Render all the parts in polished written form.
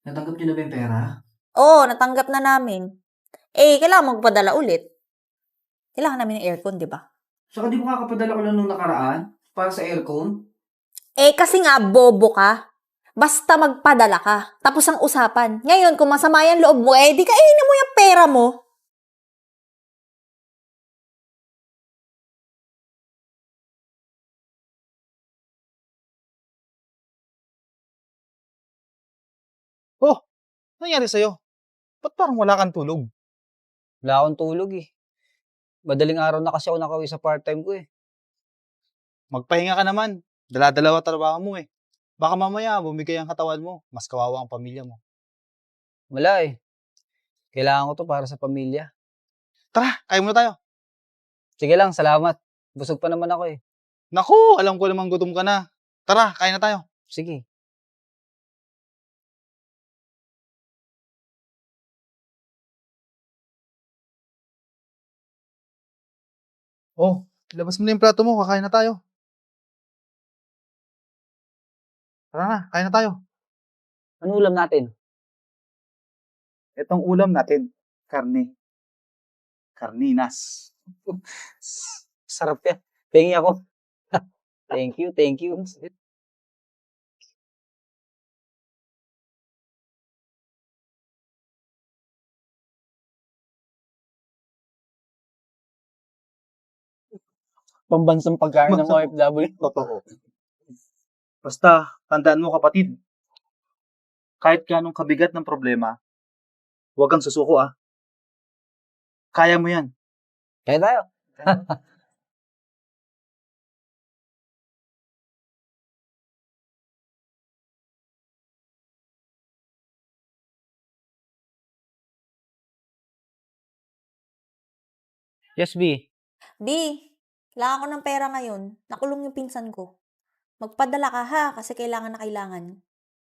Natanggap niyo na ba yung pera? Oo, natanggap na namin. Kailangan magpadala ulit. Kailangan namin ng aircon, di ba? Saka di mo kakapadala ko lang nung nakaraan para sa aircon? Kasi nga, bobo ka. Basta magpadala ka. Tapos ang usapan. Ngayon, kung masama yung loob mo, di kainin mo yung pera mo. Oh, ano nangyari sa'yo? Ba't parang wala kang tulog? Wala akong tulog eh. Madaling araw na kasi ako nakauwi sa part-time ko eh. Magpahinga ka naman. Dala-dalawa trabaho mo eh. Baka mamaya bumigay ang katawan mo. Mas kawawa ang pamilya mo. Wala eh. Kailangan ko to para sa pamilya. Tara, kain muna tayo. Sige lang, salamat. Busog pa naman ako eh. Naku, alam ko namang gutom ka na. Tara, kain na tayo. Sige. Oh, labas mo na yung plato mo. Kakain na tayo. Tara na, kain na tayo. Ano ulam natin? Itong ulam natin, karne. Karninas. Sarap yan. Pengi ako. Thank you, thank you. Pambansang pagkain ng OFW. Totoo. Basta, tandaan mo kapatid, kahit ganong kabigat ng problema, huwag kang susuko ah. Kaya mo yan. Kaya tayo. Yes, B. B, kailangan ko ng pera ngayon. Nakulong yung pinsan ko. Magpadala ka ha, kasi kailangan na kailangan.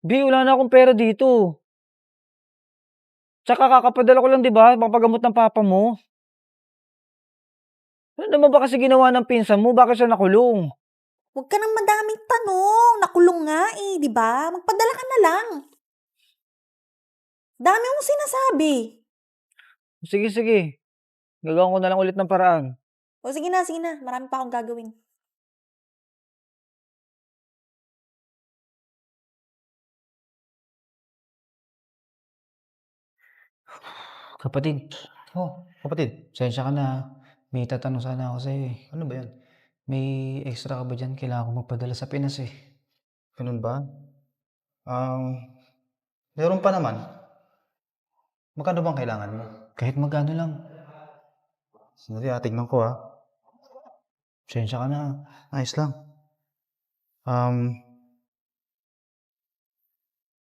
B, wala na akong pera dito. Tsaka kakapadala ko lang, di ba? Papagamot ng papa mo. Ano naman ba kasi ginawa ng pinsan mo? Bakit siya nakulong? Huwag ka nang madaming tanong. Nakulong nga di ba? Magpadala ka na lang. Dami mong sinasabi. Sige, sige. Gagawin ko na lang ulit ng paraan. O sige na, sige na. Marami pa akong gagawin. Kapatid, Oh, kapatid, sensya ka na. May tatanong sana ako sa'yo eh. ano ba yan? May extra ka ba dyan? Kailangan ko magpadala sa Pinas eh. Ganun ba? Meron pa naman. Magkano bang kailangan mo? Kahit magkano lang. Sandali, tignan ko ah. Sensya ka na. Ayos lang.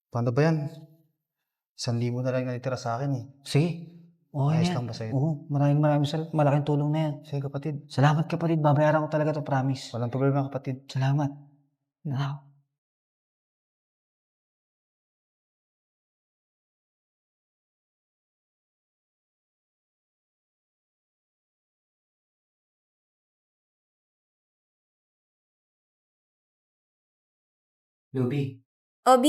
Paano ba yan? 1,000 na lang natitira sa akin eh. Sige. Okay Ayos na yan. lang ba sa'yo? Oo, maraming salamat. Malaking tulong na yan. Sige kapatid. Salamat kapatid. Babayaran ko talaga to, promise. Walang problema kapatid. Salamat. Now. Luby, O B,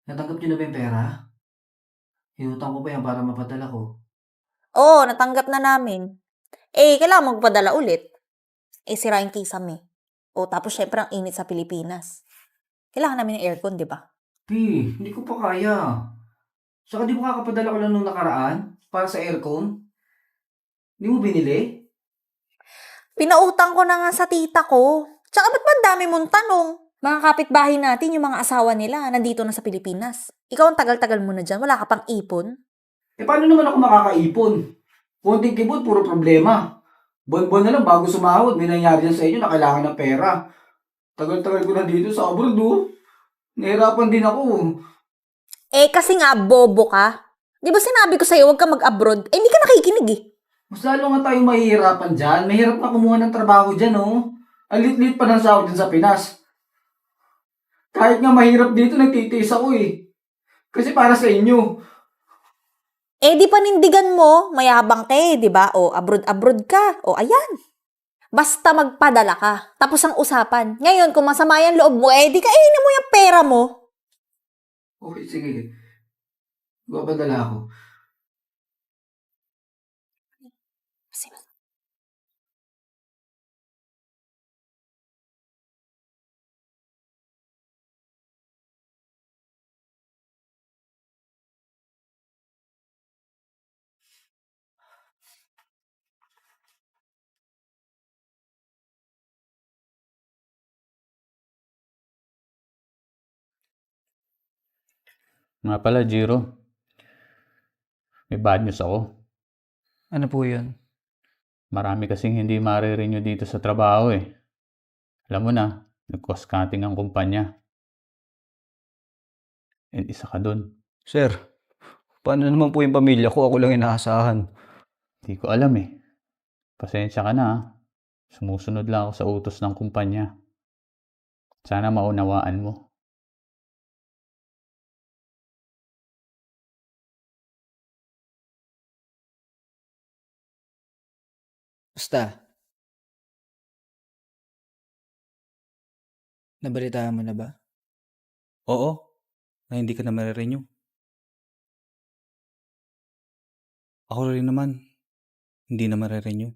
natanggap niyo na ba yung pera? Hinutang ko pa yan para mapadala ko. oo, natanggap na namin. Kailangan magpadala ulit. Sira yung kisame. Tapos syempre ang init sa Pilipinas. Kailangan namin ng aircon, di ba? P, hindi ko pa kaya. Saka di mo kakapadala ko lang nung nakaraan para sa aircon? Hindi mo binili? Pinautang ko na nga sa tita ko. Tsaka ba't ba ang dami mong tanong? Mga kapitbahay natin, yung mga asawa nila, nandito na sa Pilipinas. Ikaw ang tagal-tagal mo na dyan, wala ka pang ipon. Paano naman ako makakaipon? Konting kibot, puro problema. Buwan-buwan na lang bago sumahod, may nangyari yan sa inyo na kailangan ng pera. Tagal-tagal ko na dito sa abroad, Nahirapan din ako. Kasi nga, bobo ka. Di ba sinabi ko sa'yo, huwag ka mag-abroad? Hindi ka nakikinig eh. Mas lalo nga tayong mahihirapan dyan. Mahirap na kumuha ng trabaho dyan, Ang lit-lit pa ng sahod dyan sa Pinas. Kahit nga mahirap dito, nagtitiis ako eh. Kasi para sa inyo. Di panindigan mo, mayabang ka di ba? Abroad-abroad ka. Ayan. Basta magpadala ka. Tapos ang usapan. Ngayon, kung masama yung loob mo, di kainin mo yung pera mo. Okay, sige. Magpapadala ako. Nga pala, Jiro, may bad news ako. Ano po yun? Marami kasing hindi mare-renew dito sa trabaho eh. Alam mo na, nag-cost cutting ang kumpanya. And isa ka dun. Sir, paano naman po yung pamilya ko? Ako lang inaasahan. Hindi ko alam eh. Pasensya ka na ah. Sumusunod lang ako sa utos ng kumpanya. Sana maunawaan mo. Basta. Nabalitaan mo na ba? Oo, na hindi ka na marirenew. Ako rin naman, hindi na marirenew.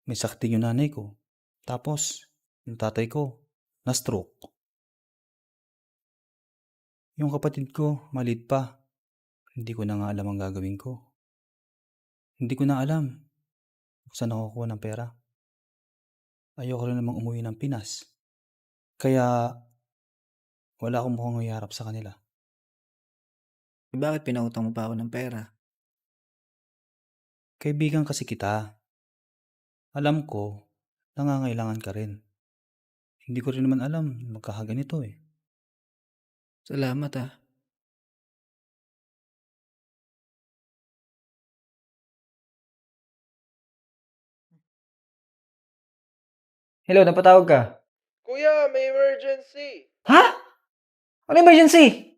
May sakit din yung nanay ko. Tapos, yung tatay ko, na-stroke. Yung kapatid ko, maliit pa. Hindi ko na nga alam ang gagawin ko. Hindi ko na alam kung saan ako kukuha ng pera. Ayoko rin namang umuwi ng Pinas. Kaya, wala akong mukhang iharap sa kanila. Bakit pinautang mo pa ako ng pera? Kaibigan kasi kita. Alam ko, nangangailangan ka rin. Hindi ko rin naman alam magkakaganito eh. Salamat ah. Hello, napatawag ka? Kuya, may emergency. Ha? Ano emergency?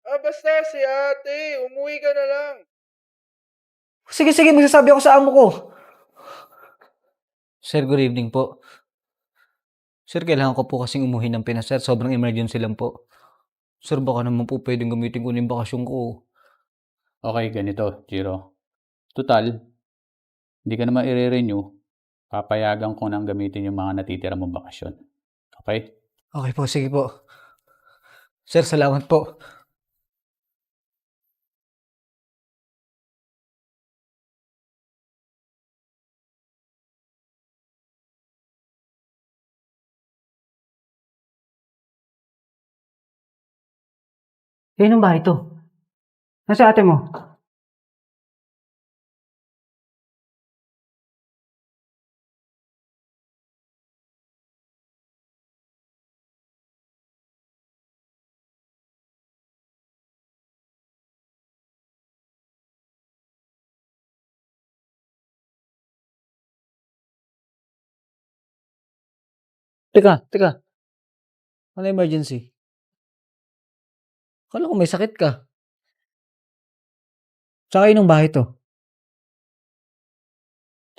Basta si ate, umuwi ka na lang. Sige, magsasabi ako sa amo ko. Sir, good evening po. Sir, kailangan ko po kasing umuwi ng Pinas, sir. Sobrang emergency lang po. Sir, baka naman po pwedeng gamitin ko na yung bakasyon ko. Okay, ganito, Jiro. Total, hindi ka naman i-renew. Papayagan ko nang gamitin yung mga natitira mong bakasyon. Okay? Okay po, sige po. Sir, salamat po. Anong bahay to? Nasa ate mo? Teka. Ano emergency? Akala ko may sakit ka. Tsaka inong bahay to?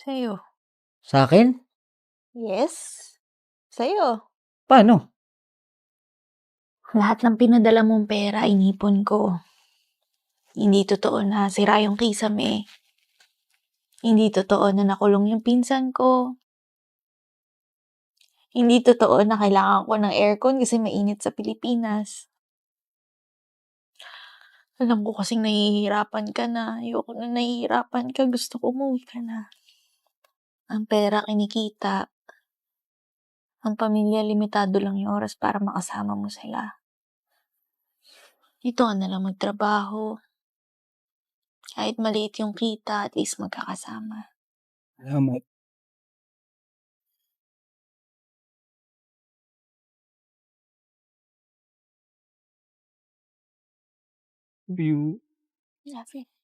Sa'yo. Sa akin? Yes? Sa'yo. Paano? Lahat ng pinadala mong pera, inipon ko. Hindi totoo na sira yung kisame. Hindi totoo na nakulong yung pinsan ko. Hindi totoo na kailangan ko ng aircon kasi mainit sa Pilipinas. Alam ko kasing nahihirapan ka na. Ayoko na nahihirapan ka. Gusto ko umuwi ka na. Ang pera kinikita. Ang pamilya, limitado lang yung oras para makasama mo sila. Dito ka na lang magtrabaho. Kahit maliit yung kita, at least magkakasama. Salamat. View. Love you.